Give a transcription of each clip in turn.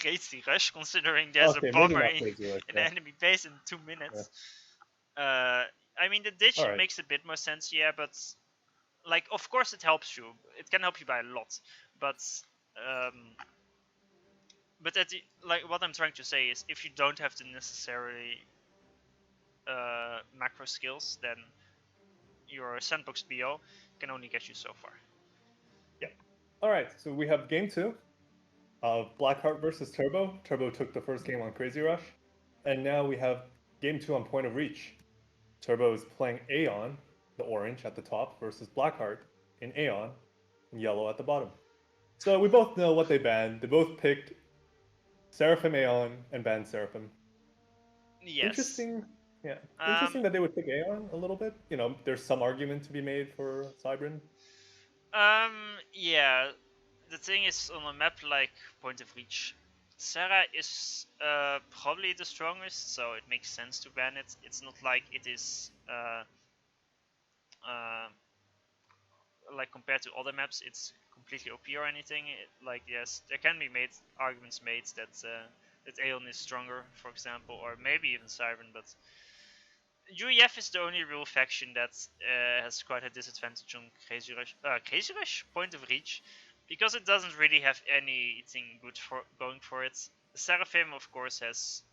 crazy rush, considering there's a maybe bomber not in crazy rush, an yeah. enemy base in 2 minutes. I mean, the ditch Alright. makes a bit more sense, yeah, but like, of course, it helps you. It can help you by a lot, but like what I'm trying to say is, if you don't have the necessary macro skills, then your sandbox BO can only get you so far. Yeah. Alright, so we have game 2 of Blackheart versus Turbo. Turbo took the first game on Crazy Rush. And now we have game 2 on Point of Reach. Turbo is playing Aeon, the orange at the top, versus Blackheart in Aeon, in yellow at the bottom. So we both know what they banned. They both picked Seraphim Aeon and banned Seraphim. Yes. Interesting. Yeah. Interesting that they would pick Aeon a little bit. You know, there's some argument to be made for Cybrin. Yeah. The thing is, on a map like Point of Reach, Sarah is probably the strongest, so it makes sense to ban it. It's not like it is like compared to other maps, it's completely OP or anything. Like, yes, there can be arguments made that that Aeon is stronger, for example, or maybe even Siren, but UEF is the only real faction that has quite a disadvantage on Crazy Rush Point of Reach, because it doesn't really have anything good going for it. Seraphim, of course, has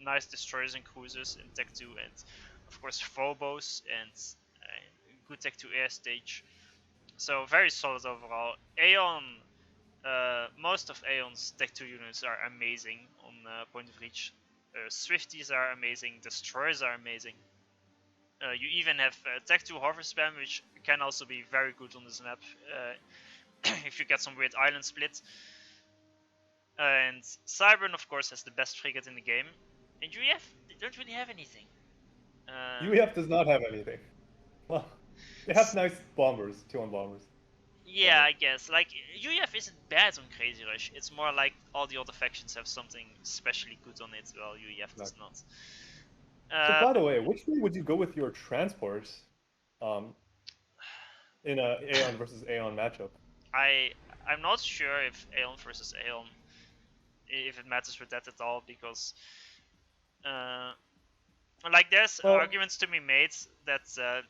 nice destroyers and cruisers in Tech 2, and of course Phobos and good Tech 2 air stage. So very solid overall. Aeon, most of Aeon's Tech 2 units are amazing on Point of Reach. Swifties are amazing, destroyers are amazing. You even have Tech 2 hover spam, which can also be very good on this map if you get some weird island split. And Cybern, of course, has the best frigate in the game. And UEF, they don't really have anything. UEF does not have anything. Well, they have nice bombers, 2-1 bombers. Yeah, I guess. Like, UEF isn't bad on Crazy Rush. It's more like all the other factions have something especially good on it, while UEF does not. So, by the way, which way would you go with your transports in a Aeon versus Aeon matchup? I'm not sure if Aeon versus Aeon, if it matters with that at all, because like, there's arguments to be made that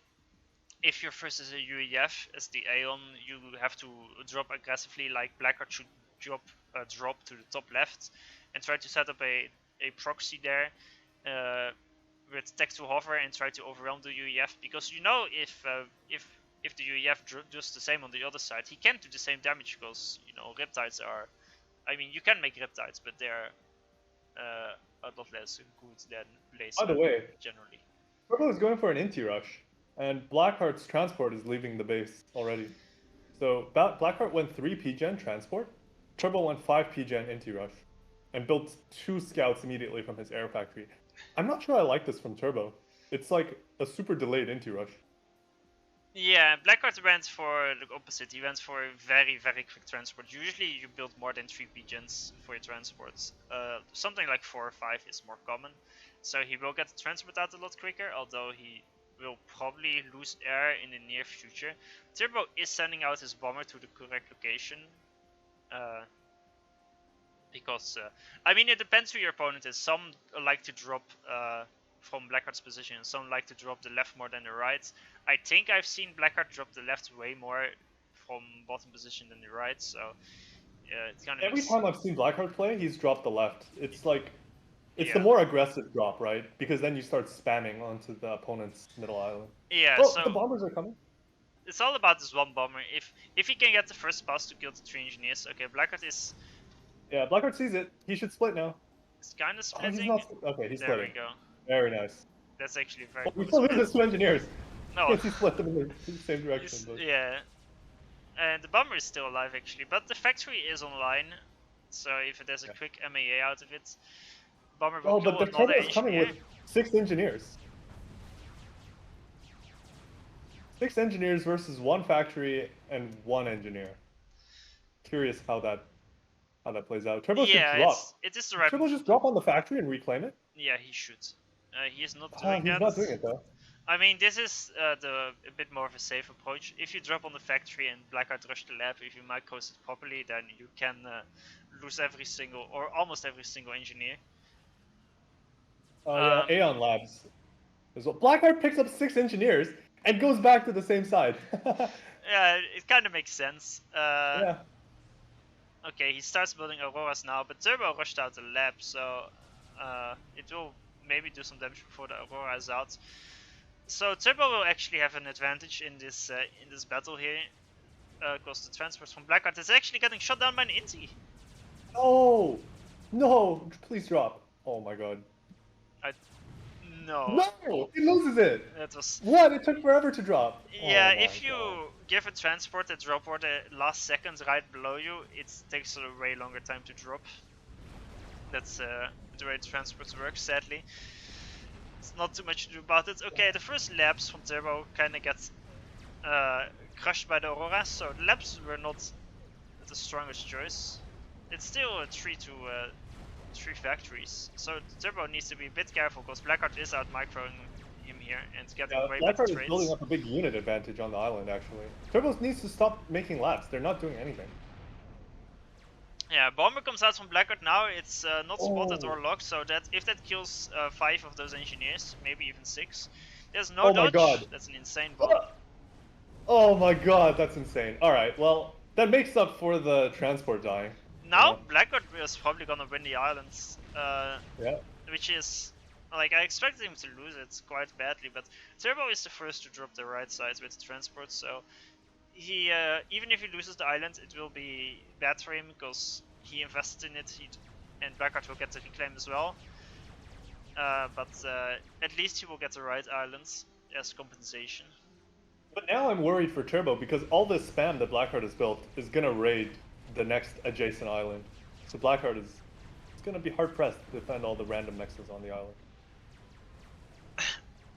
if you're versus a UEF as the Aeon, you have to drop aggressively. Like, Blackheart should drop to the top left and try to set up a proxy there with Tech 2 hover and try to overwhelm the UEF, because you know, if the UEF does the same on the other side, he can't do the same damage, because, you know, Riptides are, I mean, you can make Riptides, but they're a lot less good than Blaze. By the way, generally, Turbo is going for an Inti rush, and Blackheart's transport is leaving the base already. So Blackheart went 3 P-Gen transport, Turbo went 5 P-Gen Inti rush, and built 2 scouts immediately from his air factory. I'm not sure I like this from Turbo. It's like a super delayed Inti rush. Yeah, Blackheart went for the opposite. He went for a very, very quick transport. Usually you build more than 3 P-Gens for your transports. Something like 4 or 5 is more common. So he will get the transport out a lot quicker, although he will probably lose air in the near future. Turbo is sending out his bomber to the correct location. Because, I mean, it depends who your opponent is. Some like to drop from Blackheart's position, and some like to drop the left more than the right. I think I've seen Blackheart drop the left way more from bottom position than the right, so it's kind of... Every time I've seen Blackheart play, he's dropped the left. It's like, it's the Yeah. more aggressive drop, right? Because then you start spamming onto the opponent's middle island. Yeah, well, so the bombers are coming. It's all about this one bomber. If he can get the first pass to kill the 3 engineers, okay, Blackheart is... Yeah, Blackheart sees it. He should split now. It's kind of Oh, splitting. he's not... Okay, he's there splitting. There we go. Very nice. That's actually very Well, we good. still lose 2 engineers. No. Yes, he split them in the same direction. But... Yeah. And the bomber is still alive, actually. But the factory is online. So if there's a quick MAA out of it, bomber will kill but the another Turbo is coming with 6 engineers. 6 engineers versus 1 factory and 1 engineer. Curious how that plays out. Turbo should drop. It is the right Turbo just drop on the factory and reclaim it? Yeah, he should. He is not doing that. He's not doing it though. I mean, this is a bit more of a safe approach. If you drop on the factory and Blackheart rush the lab, if you micros it properly, then you can lose every single or almost every single engineer. Oh yeah, Aeon Labs. As well. Blackheart picks up 6 engineers and goes back to the same side. Yeah, it kind of makes sense. Yeah. Okay, he starts building Auroras now, but Turbo rushed out the lab, so it will maybe do some damage before the Aurora is out. So Turbo will actually have an advantage in this battle here, because the transports from Blackheart is actually getting shot down by an Inti. No! No! Please drop. Oh my god. No. No! He loses it! That was... What? It took forever to drop. Yeah, Oh my if you god. give a transport a drop order last seconds right below you, it takes a way longer time to drop. That's the way transports work, sadly. It's not too much to do about it. Okay, the first labs from Turbo kind of get crushed by the Aurora, so the labs were not the strongest choice. It's still a 3 factories, so Turbo needs to be a bit careful because Blackheart is out microing him here and getting way better Blackheart is trades. building up a big unit advantage on the island, actually. Turbo needs to stop making labs. They're not doing anything. Yeah, Bomber comes out from Blackheart now. It's not spotted Oh. or locked, so that if that kills 5 of those engineers, maybe even 6, there's no Oh my dodge. god. That's an insane bomb. Oh my god, that's insane. Alright, well, that makes up for the transport dying. Now Blackheart is probably gonna win the islands, Yeah. which is like I expected him to lose it quite badly, but Turbo is the first to drop the right side with the transport, so he even if he loses the island, it will be bad for him because he invested in it, and Blackheart will get the reclaim as well. But at least he will get the right islands as compensation. But now I'm worried for Turbo because all this spam that Blackheart has built is gonna raid the next adjacent island. So Blackheart is gonna be hard pressed to defend all the random nexus on the island.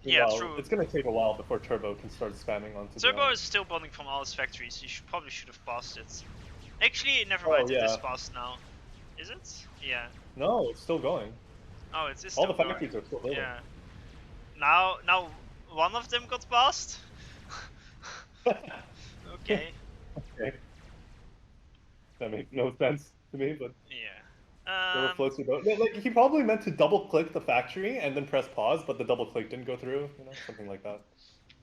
Yeah, well, true. It's gonna take a while before Turbo can start spamming onto the Turbo island. is still building from all his factories. He probably should have passed it. Actually, never mind. It is passed now. Is it? Yeah. No, it's still going. Oh, it's still all the going. factories are still building. Yeah. Now one of them got passed. Okay. Okay. That makes no sense to me, but yeah. floats your boat. Like he probably meant to double click the factory and then press pause, but the double click didn't go through. You know, something like that.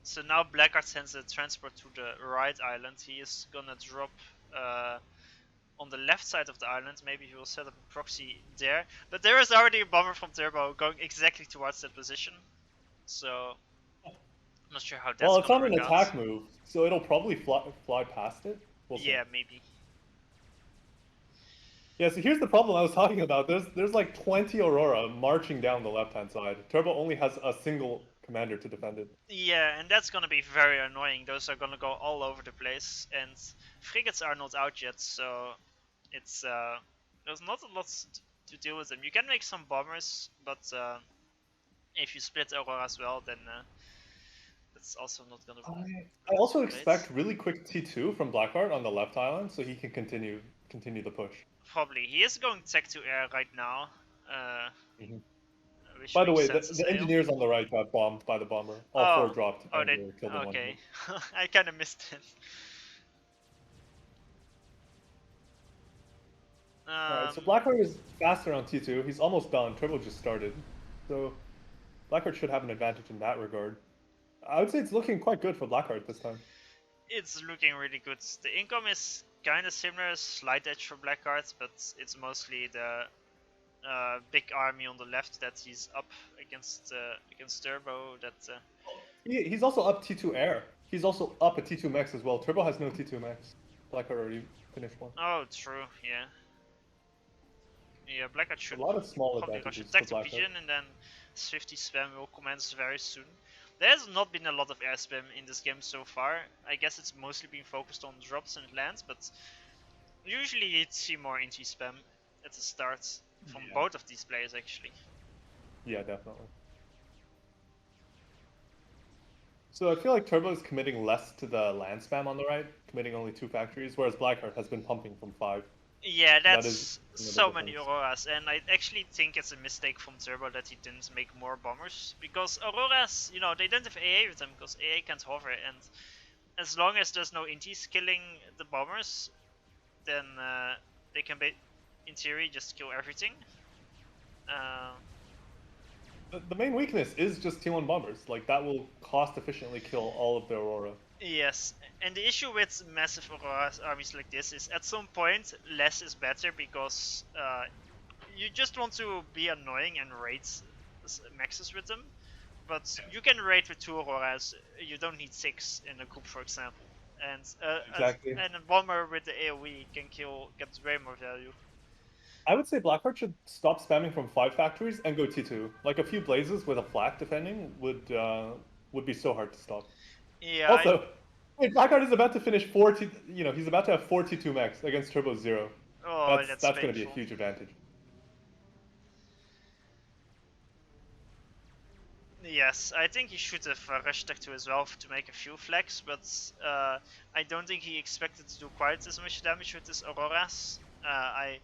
So now Blackheart sends a transport to the right island. He is gonna drop on the left side of the island. Maybe he will set up a proxy there. But there is already a bomber from Turbo going exactly towards that position. So I'm not sure how that's well, it's gonna on an work attack out. move, so it'll probably fly past it. We'll see. Yeah, maybe. Yeah, so here's the problem I was talking about. There's like 20 Aurora marching down the left-hand side. Turbo only has a single commander to defend it. Yeah, and that's gonna be very annoying. Those are gonna go all over the place, and frigates are not out yet, so it's there's not a lot to deal with them. You can make some bombers, but if you split Aurora as well, then that's also not gonna be I also great. expect really quick T2 from Blackheart on the left island, so he can continue the push. Probably. He is going tech to air right now. Which By the way, sense the engineers on the right got bombed by the bomber. All 4 dropped and they killed in one okay. hit. I kind of missed it. Alright, so Blackheart is faster on T2. He's almost done. Turbo just started. So Blackheart should have an advantage in that regard. I would say it's looking quite good for Blackheart this time. It's looking really good. The income is kind of similar, slight edge for Blackheart, but it's mostly the big army on the left that he's up against Turbo. That he's also up T2 air. He's also up a T2 max as well. Turbo has no T2 max. Blackheart already finished one. Oh, true. Yeah. Yeah, Blackheart should a lot of small probably advantages attack for the pigeon, and then Swifty spam will commence very soon. There's not been a lot of air spam in this game so far. I guess it's mostly been focused on drops and lands, but usually you'd see more inti spam at the start from both of these players actually. Yeah, definitely. So I feel like Turbo is committing less to the land spam on the right, committing only 2 factories, whereas Blackheart has been pumping from 5. Yeah, That is that's another so many difference. Auroras, and I actually think it's a mistake from Turbo that he didn't make more bombers, because Auroras, you know, they don't have AA with them, because AA can't hover, and as long as there's no intis killing the bombers, then they can, in theory, just kill everything. Uh, The main weakness is just T1 bombers. Like that will cost efficiently kill all of the Aurora. yes, and the issue with massive Aurora armies like this is at some point less is better, because you just want to be annoying and raid maxes with them. But you can raid with 2 Auroras, you don't need 6 in a group, for example. And Exactly. and a bomber with the AoE can gets way more value. I would say Blackheart should stop spamming from 5 factories and go T2. Like a few blazes with a flak defending would be so hard to stop. Yeah, Also, wait, Blackheart is about to finish 40. You know, he's about to have 42 max against Turbo 0. oh, That's that's going to be a painful. huge advantage. Yes, I think he should have rushed Tech 2 as well to make a few flags, but I don't think he expected to do quite as much damage with his Auroras. I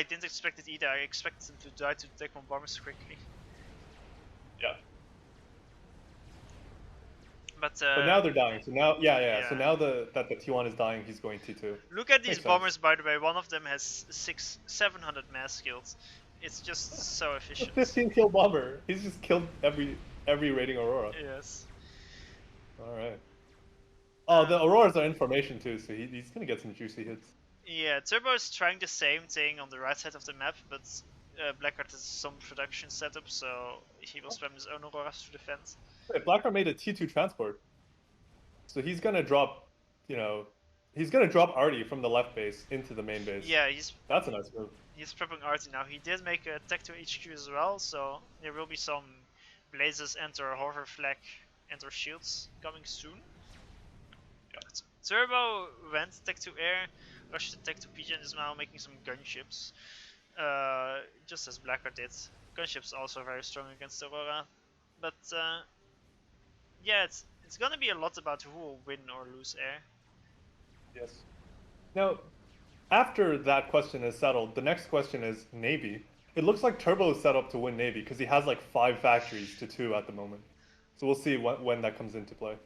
didn't expect it either. I expected him to die to take 1 bombers quickly. Yeah. But now they're dying. So now, yeah. So yeah. now that the T1 is dying, he's going T2. Look at these Makes bombers, sense. by the way. One of them has 700 mass skills. It's just so A efficient. 15 kill bomber. He's just killed every raiding Aurora. Yes. All right. Oh, the Auroras are in formation too, so he's gonna get some juicy hits. Yeah, Turbo is trying the same thing on the right side of the map, but Blackheart has some production setup, so he will spam his own Auroras to defend. Wait, Blackheart made a T2 transport, so he's gonna drop, you know, he's gonna drop Artie from the left base into the main base. Yeah, That's a nice move. he's prepping Artie now. He did make a Tech 2 HQ as well, so there will be some blazes enter hover flag, enter shields coming soon. Yeah. Turbo went Tech 2 air, rushed the Tech 2 PG and is now making some gunships. Just as Blackheart did. Gunships also very strong against Aurora. But yeah, it's gonna be a lot about who will win or lose air. Yes. Now, after that question is settled, the next question is Navy. It looks like Turbo is set up to win Navy because he has like 5 factories to 2 at the moment. So we'll see when that comes into play.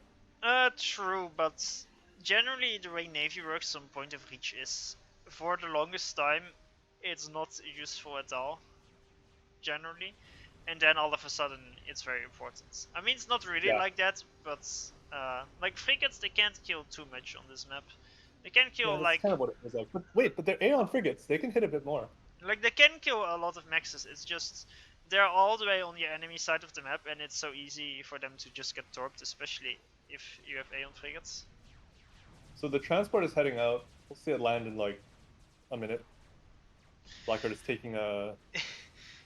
True, but generally the way Navy works on point of reach is, for the longest time, it's not useful at all. Generally, and then all of a sudden it's very important. I mean, it's not really Yeah. like that, but like frigates, they can't kill too much on this map. They can Yeah, kill that's kind of what it feels like. But wait, but they're Aeon frigates. They can hit a bit more. like they can kill a lot of maxes. It's just they're all the way on the enemy side of the map, and it's so easy for them to just get torped, especially if you have Aeon frigates. So the transport is heading out. We'll see it land in like a minute. Blackheart is taking a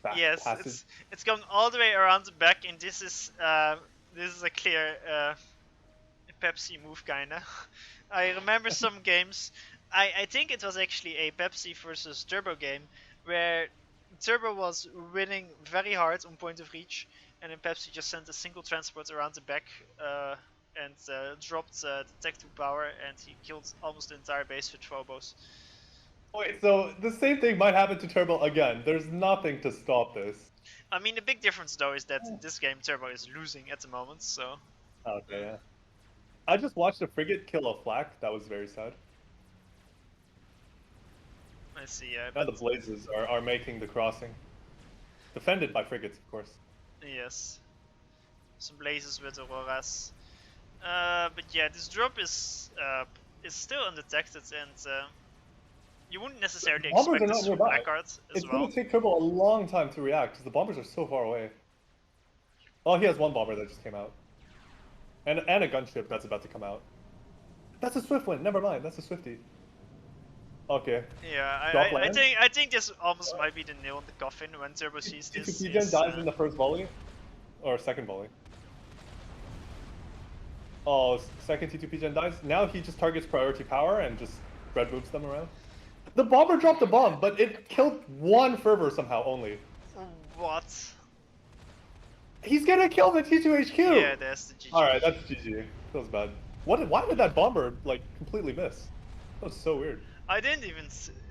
back Yes, passage. it's going all the way around the back, and this is a clear Pepsi move, kinda. I remember some games. I think it was actually a Pepsi versus Turbo game where Turbo was winning very hard on point of reach, and then Pepsi just sent a single transport around the back and dropped the Tech 2 power, and he killed almost the entire base with Phobos. Wait, so the same thing might happen to Turbo again. There's nothing to stop this. I mean, the big difference though is that this game Turbo is losing at the moment, so. Okay, yeah. I just watched a frigate kill a flak. That was very sad. I see, Now the blazes are making the crossing. Defended by frigates, of course. yes. Some blazes with Auroras. But yeah, this drop is still undetected, and you wouldn't necessarily Bombers expect are this not from nearby. Blackheart as It's well. gonna take Turbo a long time to react because the bombers are so far away. Oh, he has one bomber that just came out. And a gunship that's about to come out. That's a swift one. Never mind. That's a swifty. Okay. Yeah, Drop I land. think this almost might be the nail in the coffin when Turbo sees this. T2 PGen dies in the first volley, or second volley. Oh, second T2 PGen dies. Now he just targets priority power and just red moves them around. The bomber dropped a bomb, but it killed one fervor somehow only. What? He's gonna kill the T2 HQ. Yeah, there's the GG. All right, that's GG. Feels bad. Why did that bomber like completely miss? That was so weird. I didn't even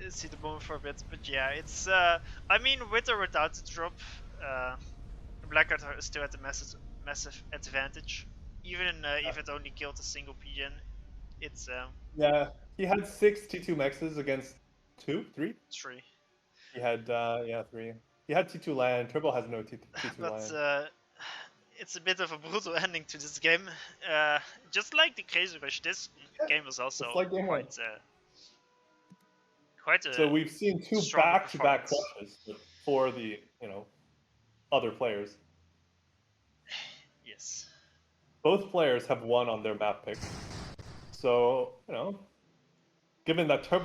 see the moment for a bit. But yeah, it's I mean, with or without the drop, Blackheart still had a massive advantage. Even if it only killed a single PGen, it's Yeah, he had 6 T2 Mexes against 2, 3. 3. He had yeah 3. He had T2 land. Turbo has no T2 But land. it's a bit of a brutal ending to this game. Just like the Crazy Rush, this game was also It's like game one. quite a So we've seen 2 stronger back-to-back performance. crushes for the other players. Yes. Both players have won on their map picks. So given that Turbo